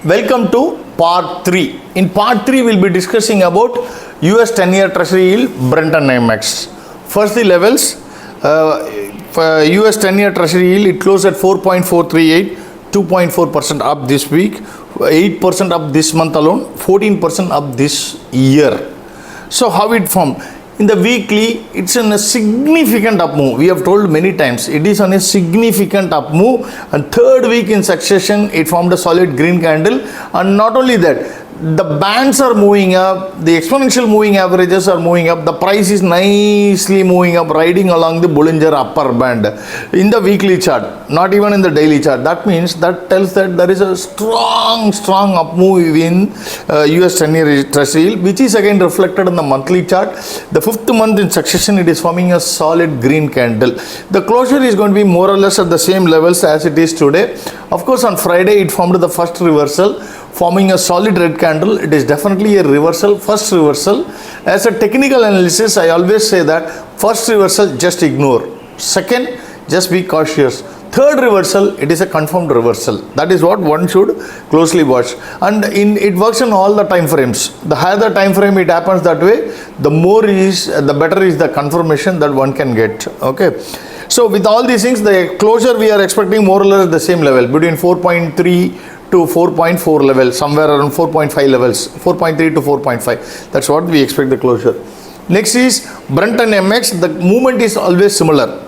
Welcome to part 3. In part 3, we'll be discussing about US 10-year Treasury yield, Brent and Nymex. First, the levels. For US 10-year Treasury yield, it closed at 4.438, 2.4% up this week, 8% up this month alone, 14% up this year. So, how it formed? In the weekly, it's in a significant up move. We have told many times, it is on a significant up move, and third week in succession, it formed a solid green candle. And not only that, the bands are moving up, the exponential moving averages are moving up, the price is nicely moving up, riding along the Bollinger upper band in the weekly chart, not even in the daily chart. That means, that tells that there is a strong up move in US 10-year Treasury yield, which is again reflected in the monthly chart. The fifth month in succession, it is forming a solid green candle. The closure is going to be more or less at the same levels as it is today. Of course, on Friday, it formed the first reversal, forming a solid red candle. It is definitely a reversal, first reversal. As a technical analysis, I always say that first reversal, just ignore. Second, just be cautious. Third reversal, it is a confirmed reversal. That is what one should closely watch. And it works in all the time frames. The higher the time frame it happens that way, the better is the confirmation that one can get. Okay. So with all these things, the closure we are expecting more or less the same level, between 4.3 to 4.4 level, somewhere around 4.5 levels, 4.3 to 4.5. That's what we expect the closure. Next is Brent and Nymex. The movement is always similar.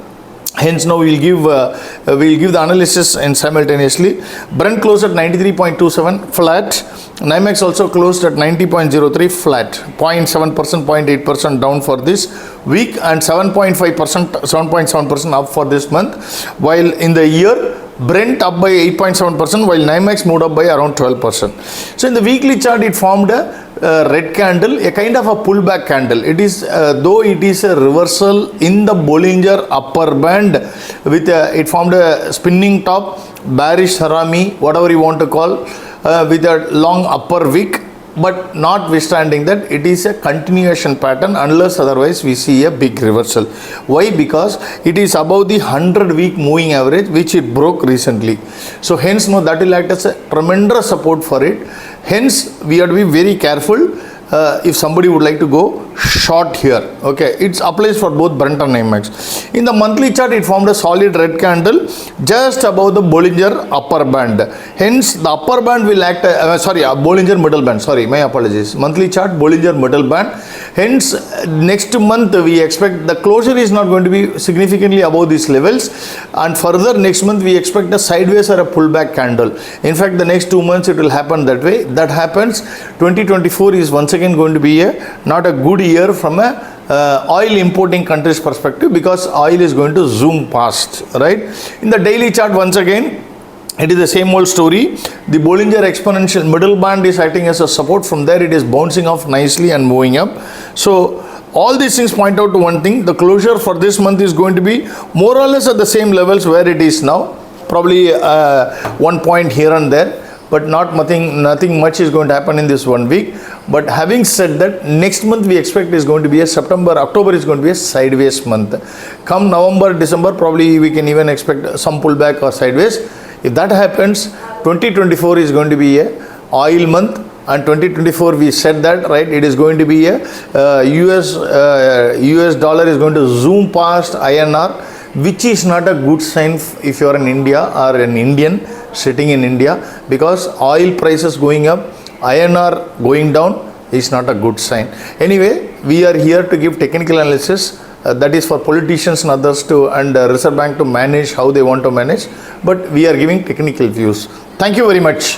Hence, now we'll give the analysis and simultaneously. Brent closed at 93.27 flat. Nymex also closed at 90.03 flat. 0.7%, 0.8% down for this week, and 7.7% up for this month. While in the year, Brent up by 8.7%, while Nymex moved up by around 12%. So in the weekly chart, it formed a red candle, a kind of a pullback candle. It is, though it is a reversal in the Bollinger upper band, with it formed a spinning top, bearish harami, whatever you want to call, with a long upper wick. But notwithstanding that, it is a continuation pattern unless otherwise we see a big reversal. Why? Because it is above the 100-week moving average, which it broke recently. So hence, no, that will act as a tremendous support for it. Hence, we have to be very careful if somebody would like to go short here. Okay, it applies for both Brent and Nymex. In the monthly chart, it formed a solid red candle just above the Bollinger upper band. Hence, the upper band will act, Bollinger middle band. Sorry, my apologies. Monthly chart, Bollinger middle band. Hence, next month we expect the closure is not going to be significantly above these levels, and further next month we expect a sideways or a pullback candle. In fact, the next 2 months it will happen that way. That happens, 2024 is once again going to be not a good year from a oil importing countries perspective, because oil is going to zoom past, right? In the daily chart, once again, it is the same old story. The Bollinger exponential middle band is acting as a support. From there, it is bouncing off nicely and moving up. So all these things point out to one thing: the closure for this month is going to be more or less at the same levels where it is now. Probably 1 point here and there, but nothing much is going to happen in this 1 week. But having said that, next month we expect is going to be October is going to be a sideways month. Come November, December, probably we can even expect some pullback or sideways. If that happens, 2024 is going to be a oil month, and 2024 we said that, right? It is going to be a US dollar is going to zoom past INR, which is not a good sign if you are in India or an Indian sitting in India, because oil prices going up, INR going down is not a good sign. Anyway, we are here to give technical analysis. That is for politicians and others and Reserve Bank to manage how they want to manage, but we are giving technical views. Thank you very much.